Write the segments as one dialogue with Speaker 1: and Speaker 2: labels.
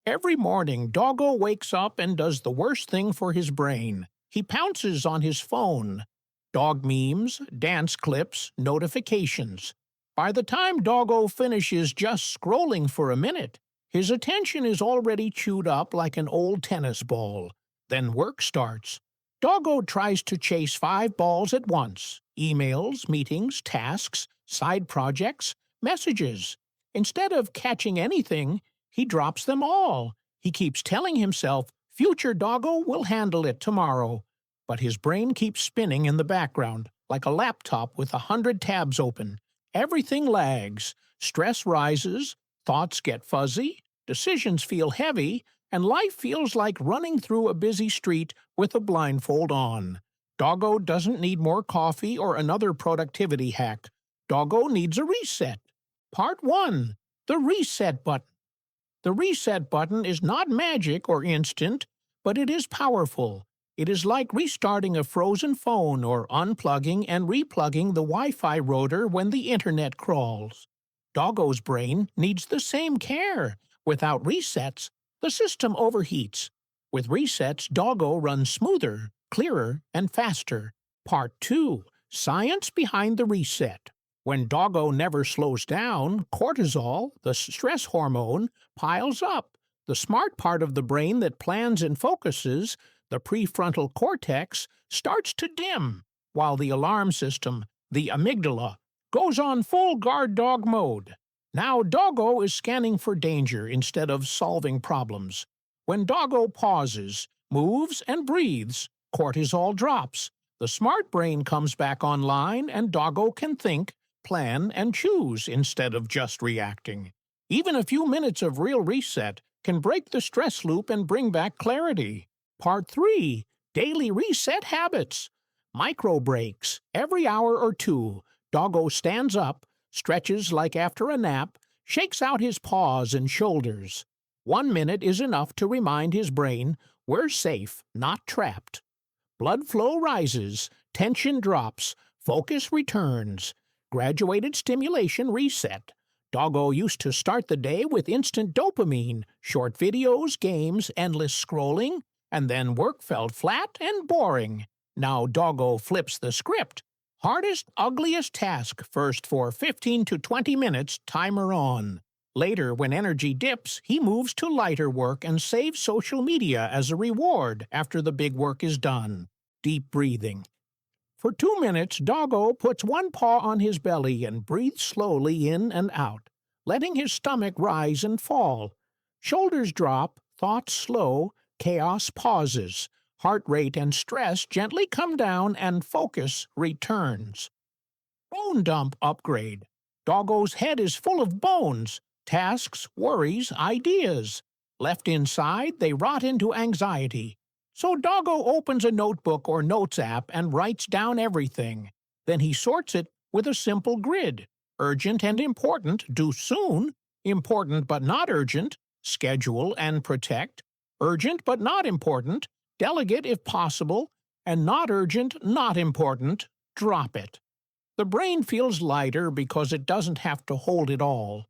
Speaker 1: Every morning, Doggo wakes up and does the worst thing for his brain. He pounces on his phone. Dog memes, dance clips, notifications. By the time Doggo finishes just scrolling for a minute, his attention is already chewed up like an old tennis ball. Then work starts. Doggo tries to chase 5 balls at once: emails, meetings, tasks, side projects, messages. Instead of catching anything, he drops them all. He keeps telling himself, future Doggo will handle it tomorrow. But his brain keeps spinning in the background, like a laptop with 100 tabs open. Everything lags. Stress rises, thoughts get fuzzy, decisions feel heavy, and life feels like running through a busy street with a blindfold on. Doggo doesn't need more coffee or another productivity hack. Doggo needs a reset. Part 1. The Reset Button. The reset button is not magic or instant, but it is powerful. It is like restarting a frozen phone or unplugging and replugging the Wi-Fi router when the internet crawls. Doggo's brain needs the same care. Without resets, the system overheats. With resets, Doggo runs smoother, clearer, and faster. Part 2. Science behind the reset. When Doggo never slows down, cortisol, the stress hormone, piles up. The smart part of the brain that plans and focuses, the prefrontal cortex, starts to dim, while the alarm system, the amygdala, goes on full guard dog mode. Now Doggo is scanning for danger instead of solving problems. When Doggo pauses, moves, and breathes, cortisol drops. The smart brain comes back online and Doggo can think, plan, and choose instead of just reacting. Even a few minutes of real reset can break the stress loop and bring back clarity. Part 3. Daily Reset Habits. Micro breaks. Every hour or two, Doggo stands up, stretches like after a nap, shakes out his paws and shoulders. 1 minute is enough to remind his brain we're safe, not trapped. Blood flow rises, tension drops, focus returns. Graduated stimulation reset. Doggo used to start the day with instant dopamine, short videos, games, endless scrolling, and then work felt flat and boring. Now Doggo flips the script. Hardest, ugliest task first for 15 to 20 minutes, timer on. Later, when energy dips, he moves to lighter work and saves social media as a reward after the big work is done. Deep breathing. For 2 minutes, Doggo puts one paw on his belly and breathes slowly in and out, letting his stomach rise and fall. Shoulders drop, thoughts slow, chaos pauses. Heart rate and stress gently come down and focus returns. Bone dump upgrade. Doggo's head is full of bones, tasks, worries, ideas. Left inside, they rot into anxiety. So Doggo opens a notebook or notes app and writes down everything. Then he sorts it with a simple grid. Urgent and important, do soon. Important but not urgent, schedule and protect. Urgent but not important, delegate if possible. And not urgent, not important, drop it. The brain feels lighter because it doesn't have to hold it all.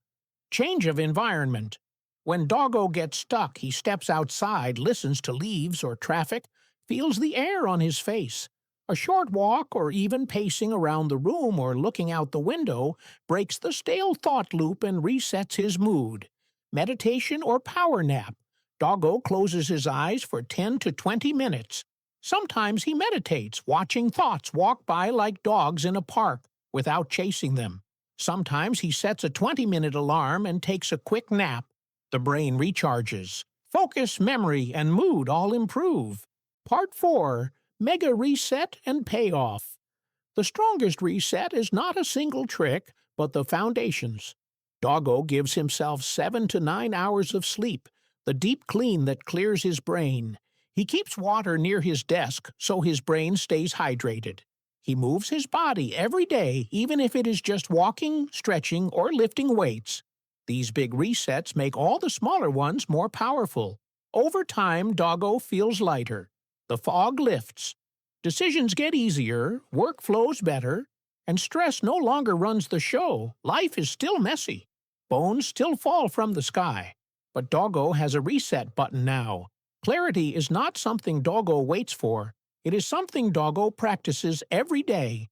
Speaker 1: Change of environment. When Doggo gets stuck, he steps outside, listens to leaves or traffic, feels the air on his face. A short walk or even pacing around the room or looking out the window breaks the stale thought loop and resets his mood. Meditation or power nap. Doggo closes his eyes for 10 to 20 minutes. Sometimes he meditates, watching thoughts walk by like dogs in a park without chasing them. Sometimes he sets a 20-minute alarm and takes a quick nap. The brain recharges. Focus, memory, and mood all improve. Part 4. Mega Reset and Payoff. The strongest reset is not a single trick, but the foundations. Doggo gives himself 7 to 9 hours of sleep, the deep clean that clears his brain. He keeps water near his desk so his brain stays hydrated. He moves his body every day, even if it is just walking, stretching, or lifting weights. These big resets make all the smaller ones more powerful. Over time, Doggo feels lighter. The fog lifts. Decisions get easier, work flows better, and stress no longer runs the show. Life is still messy. Bones still fall from the sky. But Doggo has a reset button now. Clarity is not something Doggo waits for. It is something Doggo practices every day.